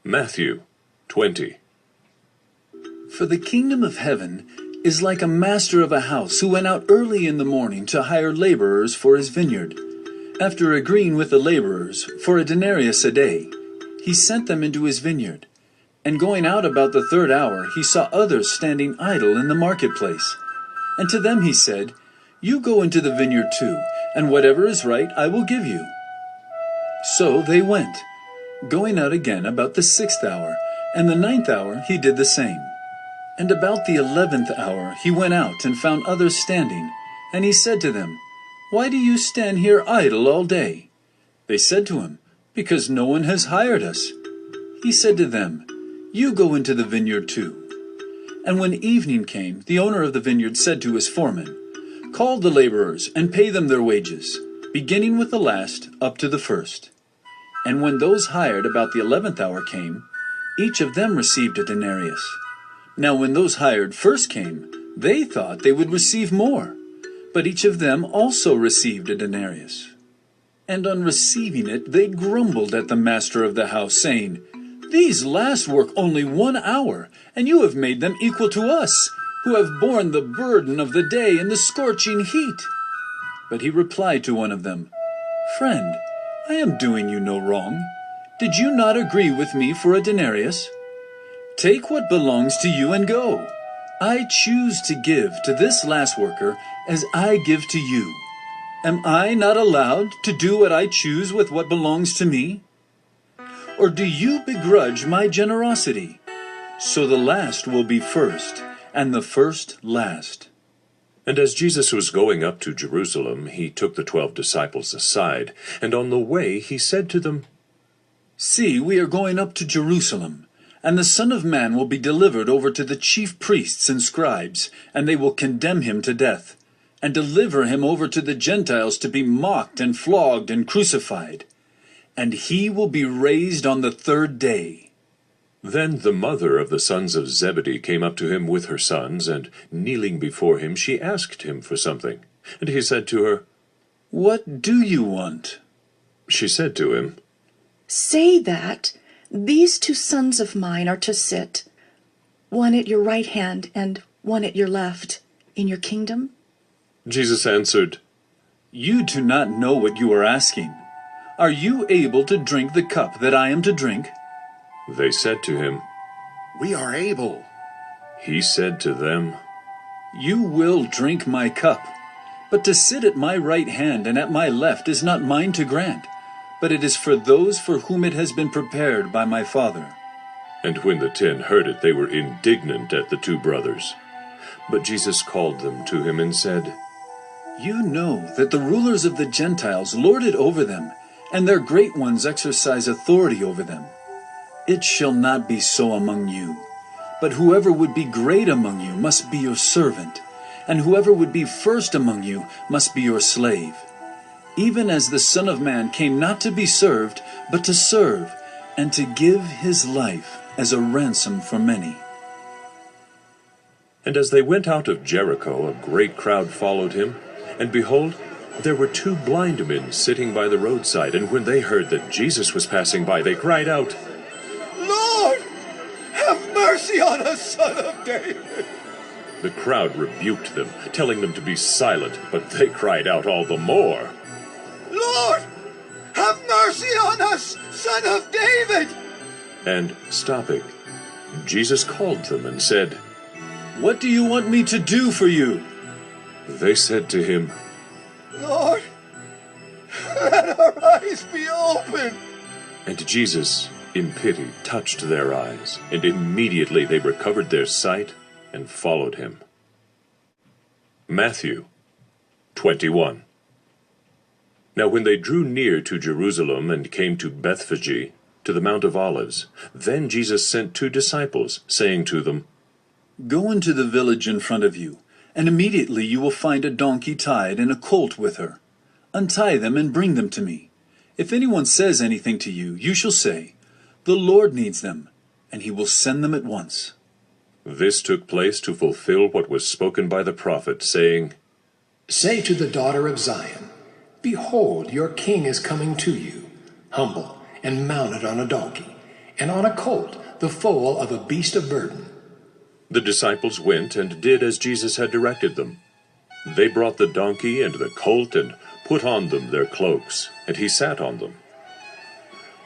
Matthew 20. For the kingdom of heaven is like a master of a house who went out early in the morning to hire laborers for his vineyard. After agreeing with the laborers for a denarius a day, he sent them into his vineyard. And going out about the third hour, he saw others standing idle in the marketplace. And to them he said, "You go into the vineyard too, and whatever is right I will give you." So they went, going out again about the 6th hour, and the 9th hour he did the same. And about the 11th hour he went out and found others standing, and he said to them, "Why do you stand here idle all day?" They said to him, "Because no one has hired us." He said to them, "You go into the vineyard too." And when evening came, the owner of the vineyard said to his foreman, "Call the laborers and pay them their wages, beginning with the last up to the first." And when those hired about the 11th hour came, each of them received a denarius. Now when those hired first came, they thought they would receive more, but each of them also received a denarius. And on receiving it, they grumbled at the master of the house, saying, "These last work only 1 hour, and you have made them equal to us, who have borne the burden of the day in the scorching heat." But he replied to one of them, "Friend, I am doing you no wrong. Did you not agree with me for a denarius? Take what belongs to you and go. I choose to give to this last worker as I give to you. Am I not allowed to do what I choose with what belongs to me? Or do you begrudge my generosity? So the last will be first, and the first last." And as Jesus was going up to Jerusalem, he took the 12 disciples aside, and on the way he said to them, "See, we are going up to Jerusalem, and the Son of Man will be delivered over to the chief priests and scribes, and they will condemn him to death, and deliver him over to the Gentiles to be mocked and flogged and crucified. And he will be raised on the 3rd day." Then the mother of the sons of Zebedee came up to him with her sons, and kneeling before him, she asked him for something. And he said to her, "What do you want?" She said to him, "Say that these 2 sons of mine are to sit, one at your right hand and one at your left, in your kingdom." Jesus answered, "You do not know what you are asking. Are you able to drink the cup that I am to drink?" They said to him, "We are able." He said to them, "You will drink my cup, but to sit at my right hand and at my left is not mine to grant, but it is for those for whom it has been prepared by my Father." And when the 10 heard it, they were indignant at the 2 brothers. But Jesus called them to him and said, "You know that the rulers of the Gentiles lord it over them, and their great ones exercise authority over them. It shall not be so among you, but whoever would be great among you must be your servant, and whoever would be first among you must be your slave. Even as the Son of Man came not to be served, but to serve, and to give his life as a ransom for many." And as they went out of Jericho, a great crowd followed him. And behold, there were 2 blind men sitting by the roadside. And when they heard that Jesus was passing by, they cried out, "Lord, have mercy on us, Son of David." The crowd rebuked them, telling them to be silent, but they cried out all the more, "Lord, have mercy on us, Son of David." And stopping, Jesus called them and said, "What do you want me to do for you?" They said to him, "Lord, let our eyes be opened." And Jesus, in pity, touched their eyes, and immediately they recovered their sight and followed him. Matthew 21. Now when they drew near to Jerusalem and came to Bethphage, to the Mount of Olives, then Jesus sent 2 disciples, saying to them, "Go into the village in front of you, and immediately you will find a donkey tied and a colt with her. Untie them and bring them to me. If anyone says anything to you, you shall say, 'The Lord needs them,' and he will send them at once." This took place to fulfill what was spoken by the prophet, saying, "Say to the daughter of Zion, Behold, your king is coming to you, humble and mounted on a donkey, and on a colt, the foal of a beast of burden. The disciples went and did as Jesus had directed them. They brought the donkey and the colt and put on them their cloaks, and he sat on them.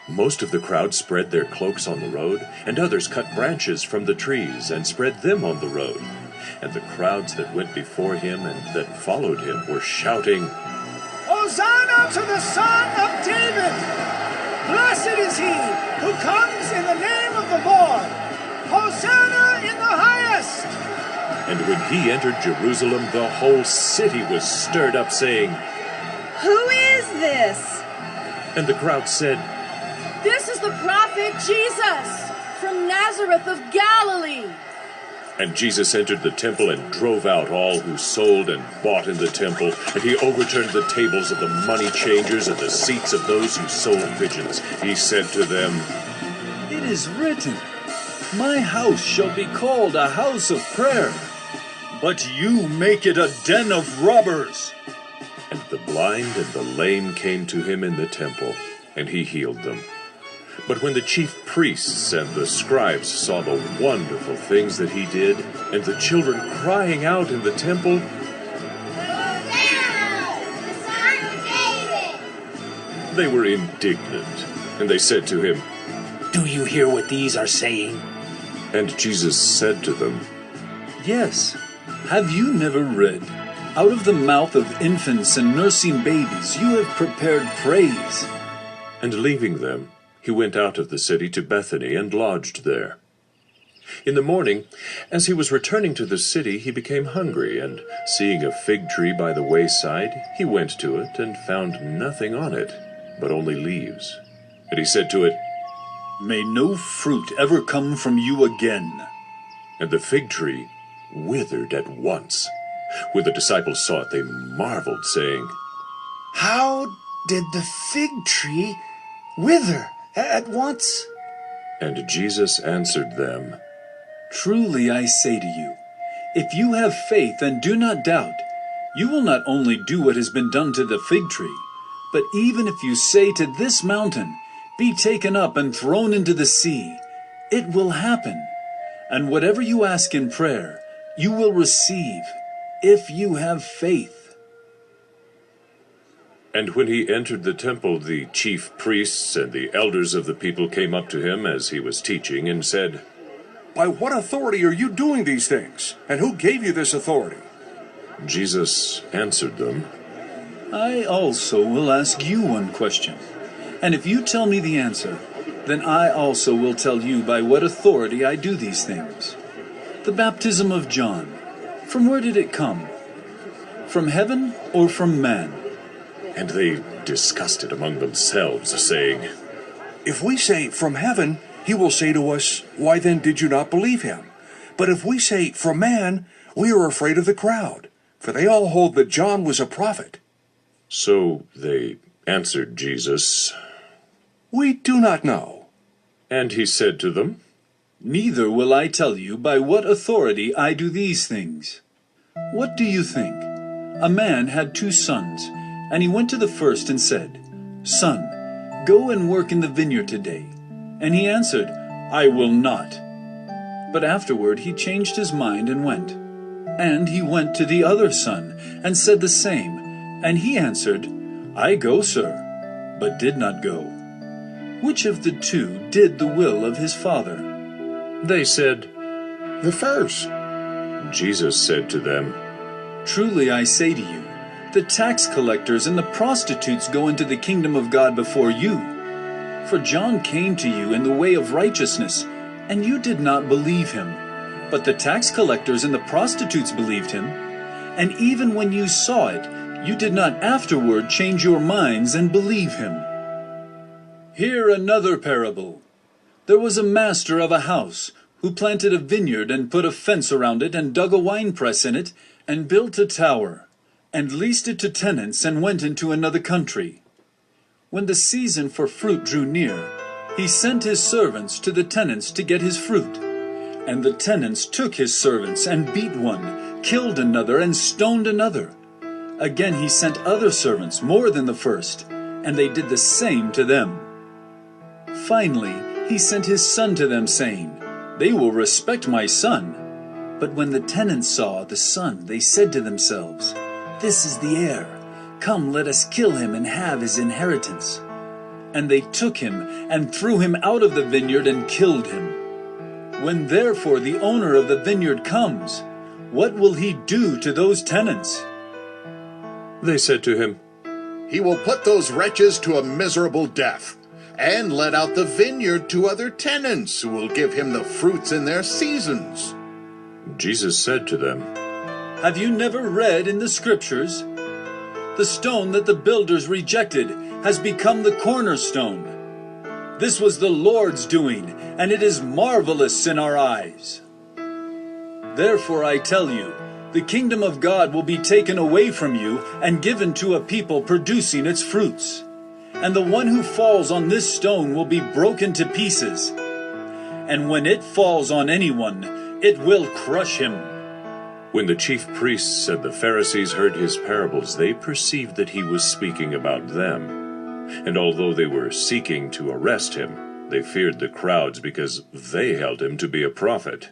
Most of the crowd spread their cloaks on the road, and others cut branches from the trees and spread them on the road. And the crowds that went before him and that followed him were shouting, Hosanna to the Son of David! Blessed is he who comes in the name of the Lord! Hosanna in the highest! And when he entered Jerusalem, the whole city was stirred up, saying, Who is this? And the crowd said, This is the prophet Jesus from Nazareth of Galilee. And Jesus entered the temple and drove out all who sold and bought in the temple, and he overturned the tables of the money changers and the seats of those who sold pigeons. He said to them, It is written, My house shall be called a house of prayer, but you make it a den of robbers. And the blind and the lame came to him in the temple, and he healed them. But when the chief priests and the scribes saw the wonderful things that he did, and the children crying out in the temple, Hosanna, the Son of David! they were indignant, and they said to him, Do you hear what these are saying? And Jesus said to them, Yes, have you never read, Out of the mouth of infants and nursing babies you have prepared praise? And leaving them, he went out of the city to Bethany and lodged there. In the morning, as he was returning to the city, he became hungry, and seeing a fig tree by the wayside, he went to it and found nothing on it, but only leaves. And he said to it, May no fruit ever come from you again. And the fig tree withered at once. When the disciples saw it, they marveled, saying, How did the fig tree wither at once? And Jesus answered them, Truly I say to you, if you have faith and do not doubt, you will not only do what has been done to the fig tree, but even if you say to this mountain, Be taken up and thrown into the sea, it will happen. And whatever you ask in prayer, you will receive, if you have faith. And when he entered the temple, the chief priests and the elders of the people came up to him as he was teaching, and said, By what authority are you doing these things? And who gave you this authority? Jesus answered them, I also will ask you one question, and if you tell me the answer, then I also will tell you by what authority I do these things. The baptism of John, from where did it come? From heaven or from man? and they discussed it among themselves, saying, If we say, From heaven, he will say to us, Why then did you not believe him? But if we say, From man, we are afraid of the crowd, for they all hold that John was a prophet. So they answered Jesus, We do not know. And he said to them, Neither will I tell you by what authority I do these things. What do you think? A man had 2 sons, and he went to the first and said, Son, go and work in the vineyard today. And he answered, I will not. But afterward he changed his mind and went. And he went to the other son, and said the same. And he answered, I go, sir, but did not go. Which of the 2 did the will of his father? They said, The first. Jesus said to them, Truly I say to you, the tax collectors and the prostitutes go into the kingdom of God before you. For John came to you in the way of righteousness, and you did not believe him. But the tax collectors and the prostitutes believed him. And even when you saw it, you did not afterward change your minds and believe him. Hear another parable. There was a master of a house who planted a vineyard and put a fence around it and dug a winepress in it and built a tower and leased it to tenants and went into another country. When the season for fruit drew near, he sent his servants to the tenants to get his fruit. And the tenants took his servants and beat one, killed another, and stoned another. Again he sent other servants, more than the first, and they did the same to them. Finally, he sent his son to them, saying, They will respect my son. But when the tenants saw the son, they said to themselves, This is the heir. Come, let us kill him and have his inheritance. And they took him and threw him out of the vineyard and killed him. When therefore the owner of the vineyard comes, what will he do to those tenants? They said to him, He will put those wretches to a miserable death, and let out the vineyard to other tenants who will give him the fruits in their seasons. Jesus said to them, Have you never read in the Scriptures? The stone that the builders rejected has become the cornerstone. This was the Lord's doing, and it is marvelous in our eyes. Therefore I tell you, the kingdom of God will be taken away from you and given to a people producing its fruits. And the one who falls on this stone will be broken to pieces. And when it falls on anyone, it will crush him. When the chief priests and the Pharisees heard his parables, they perceived that he was speaking about them. And although they were seeking to arrest him, they feared the crowds because they held him to be a prophet.